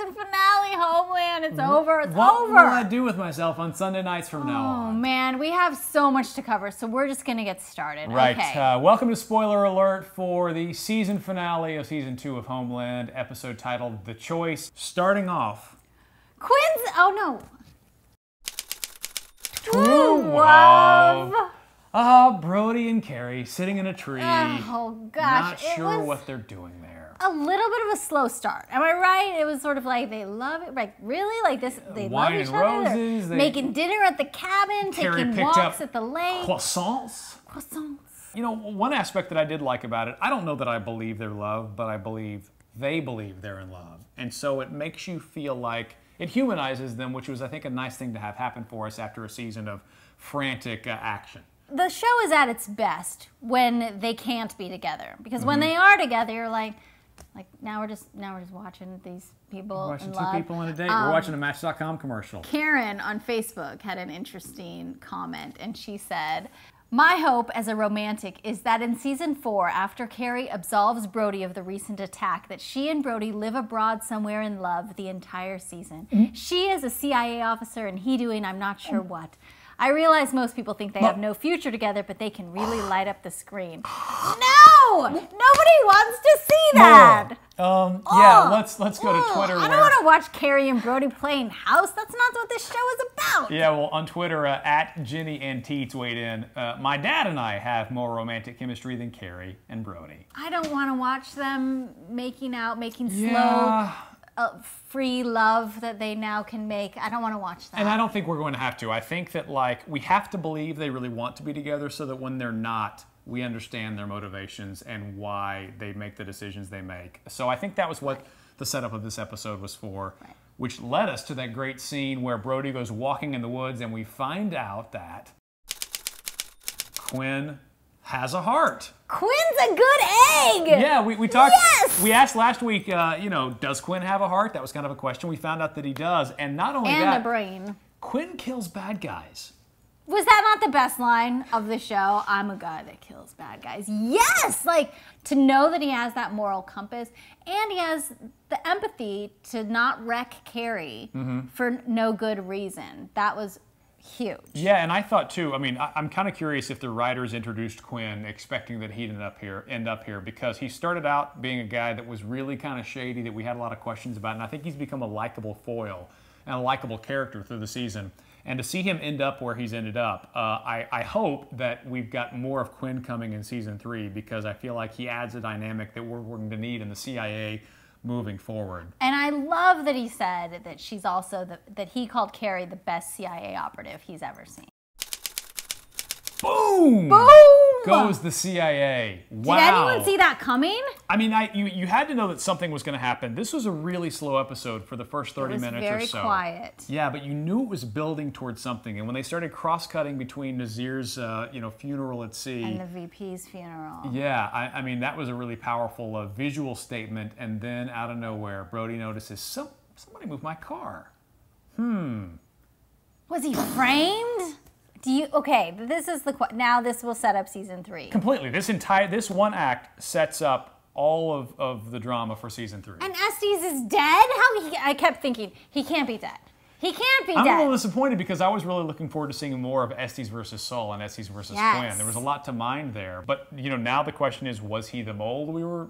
season finale, Homeland. It's over. It's what over. What will I do with myself on Sunday nights from now on? Oh, man. We have so much to cover, so we're just going to get started. Right. Okay. Welcome to Spoiler Alert for the season finale of Season 2 of Homeland, episode titled The Choice. Starting off... Quinn's... Oh, no. True love. Brody and Carrie sitting in a tree. Oh, gosh. Not sure what they're doing there. A little bit of a slow start. Am I right? It was sort of like they love it. Like, really? Like this? They Wine love each and other? roses. Making dinner at the cabin, Carrie taking picked walks up at the lake. Croissants. You know, one aspect that I did like about it, I don't know that I believe their love, but I believe they believe they're in love. And so it makes you feel like it humanizes them, which was, I think, a nice thing to have happen for us after a season of frantic action. The show is at its best when they can't be together, because when they are together, you're like now we're just watching these people. We're watching in two love. people in a date. We're watching a Match.com commercial. Karen on Facebook had an interesting comment, and she said, "My hope as a romantic is that in season 4, after Carrie absolves Brody of the recent attack, that she and Brody live abroad somewhere in love the entire season. She is a CIA officer and he doing I'm not sure what. I realize most people think they have no future together, but they can really light up the screen." No! Nobody wants to see that! Yeah, let's go to Twitter. I don't want to watch Carrie and Brody playing house. That's not what this show is about. Yeah, well, on Twitter, at Ginny and Teets weighed in. My dad and I have more romantic chemistry than Carrie and Brody. I don't want to watch them making out, making slow, free love that they now can make. I don't want to watch that. And I don't think we're going to have to. I think that, like, we have to believe they really want to be together so that when they're not, we understand their motivations and why they make the decisions they make. So I think that was what the setup of this episode was for, which led us to that great scene where Brody goes walking in the woods and we find out that Quinn has a heart. Quinn's a good egg! Yeah, we talked. Yes! We asked last week, does Quinn have a heart? That was kind of a question. We found out that he does. And not only that. And a brain. Quinn kills bad guys. Was that not the best line of the show? I'm a guy that kills bad guys. Yes! Like, to know that he has that moral compass and he has the empathy to not wreck Carrie for no good reason. That was huge. Yeah, and I thought too, I mean, I'm kind of curious if the writers introduced Quinn expecting that he'd end up here because he started out being a guy that was really kind of shady, that we had a lot of questions about, and I think he's become a likable foil and a likable character through the season. And to see him end up where he's ended up, I hope that we've got more of Quinn coming in season 3 because I feel like he adds a dynamic that we're going to need in the CIA moving forward. And I love that he said that she's also that he called Carrie the best CIA operative he's ever seen. Boom! Boom! Goes the CIA. Wow. Did anyone see that coming? I mean, you had to know that something was going to happen. This was a really slow episode for the first 30 minutes or so. It was very quiet. Yeah, but you knew it was building towards something. And when they started cross-cutting between Nazir's, funeral at sea and the VP's funeral. Yeah, I mean, that was a really powerful visual statement. And then out of nowhere, Brody notices somebody moved my car. Was he framed? Okay, this is now this will set up season 3. Completely. This one act sets up all of the drama for season 3. And Estes is dead? I kept thinking, he can't be dead. He can't be dead. I'm a little disappointed because I was really looking forward to seeing more of Estes versus Saul and Estes versus Quinn. There was a lot to mine there. But, now the question is, was he the mole we were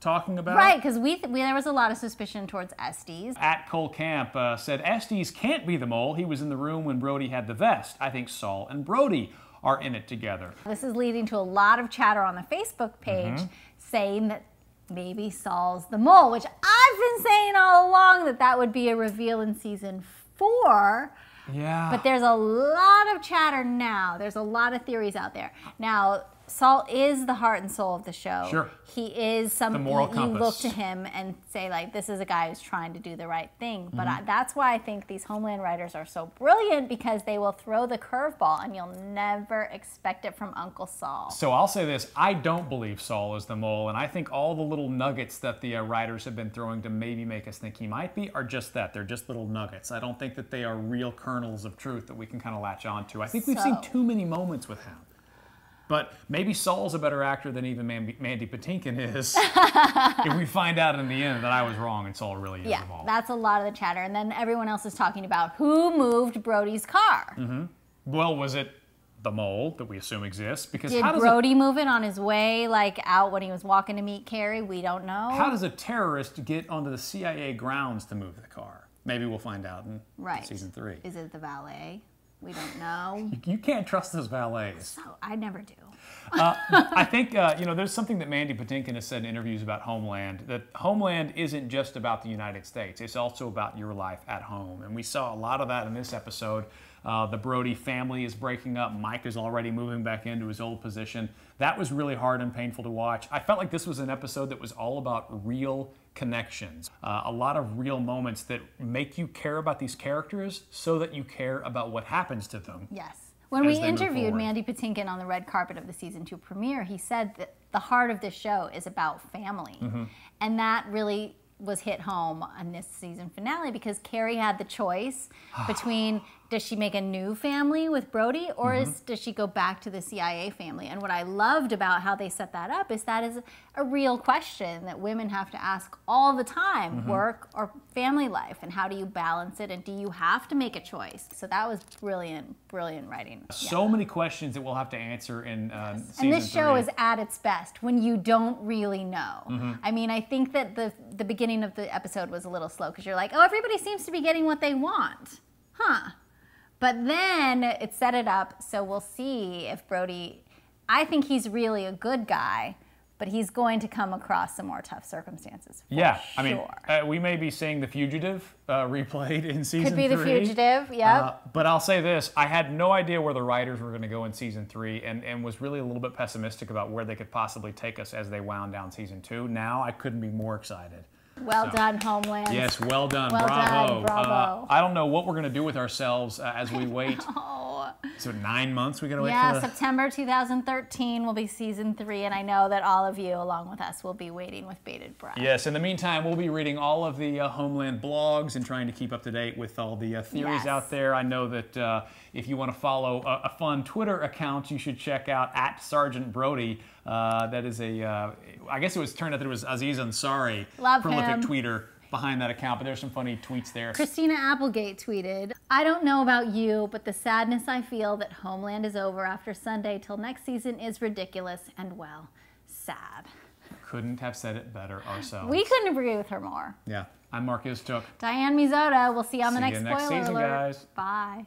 talking about? Right, because there was a lot of suspicion towards Estes. At Cole Camp said, Estes can't be the mole. He was in the room when Brody had the vest. I think Saul and Brody are in it together. This is leading to a lot of chatter on the Facebook page saying that maybe Saul's the mole, which I've been saying all along that would be a reveal in season 4. Yeah. But there's a lot of chatter now. There's a lot of theories out there. Now, Saul is the heart and soul of the show. Sure. He is the moral compass. You look to him and say, like, this is a guy who's trying to do the right thing. But that's why I think these Homeland writers are so brilliant, because they will throw the curveball and you'll never expect it from Uncle Saul. So I'll say this, I don't believe Saul is the mole, and I think all the little nuggets that the writers have been throwing to maybe make us think he might be are just that. They're just little nuggets. I don't think that they are real kernels of truth that we can kind of latch on to. I think we've seen too many moments with him. But maybe Saul's a better actor than even Mandy Patinkin is. If we find out in the end that I was wrong and Saul really is Yeah, involved. that's a lot of the chatter. And then everyone else is talking about who moved Brody's car. Well, was it the mole that we assume exists? Because Did how does Brody move it on his way, like out when he was walking to meet Carrie? We don't know. how does a terrorist get onto the CIA grounds to move the car? Maybe we'll find out in season 3. Is it the valet? We don't know. You can't trust those valets. So I never do. I think, there's something that Mandy Patinkin has said in interviews about Homeland, that Homeland isn't just about the United States. It's also about your life at home. And we saw a lot of that in this episode. The Brody family is breaking up. Mike is already moving back into his old position. That was really hard and painful to watch. I felt like this was an episode that was all about real connections. A lot of real moments that make you care about these characters so that you care about what happens to them. Yes. When we interviewed Mandy Patinkin on the red carpet of the season 2 premiere, he said that the heart of this show is about family. And that really was hit home on this season finale because Carrie had the choice between does she make a new family with Brody or does she go back to the CIA family? And what I loved about how they set that up is that is a real question that women have to ask all the time, work or family life, and how do you balance it, and do you have to make a choice? So that was brilliant, brilliant writing. So many questions that we'll have to answer in season 3. And this show is at its best when you don't really know. I mean, I think that the beginning of the episode was a little slow because you're like, oh, everybody seems to be getting what they want. Huh. But then it set it up, so we'll see if Brody, I think he's really a good guy, but he's going to come across some more tough circumstances. Yeah, sure. I mean, we may be seeing The Fugitive replayed in season 3. Could be The Fugitive, yep. But I'll say this, I had no idea where the writers were going to go in season 3 and was really a little bit pessimistic about where they could possibly take us as they wound down season 2. Now I couldn't be more excited. Well done, Homeland. Yes, well done. Well Bravo. done, bravo. I don't know what we're going to do with ourselves as we wait. So 9 months we got to wait for the... September 2013 will be season 3, and I know that all of you, along with us, will be waiting with bated breath. Yes, in the meantime, we'll be reading all of the Homeland blogs and trying to keep up to date with all the theories out there. I know that if you want to follow a fun Twitter account, you should check out @SergeantBrody. That is I guess it was turned out that it was Aziz Ansari, prolific tweeter, behind that account, but there's some funny tweets there. Christina Applegate tweeted, I don't know about you, but the sadness I feel that Homeland is over after Sunday till next season is ridiculous and, well, sad. Couldn't have said it better ourselves. We couldn't agree with her more. Yeah. I'm Marc Istook. Diane Mizota. We'll see you on the next See you next spoiler season, alert. guys. Bye.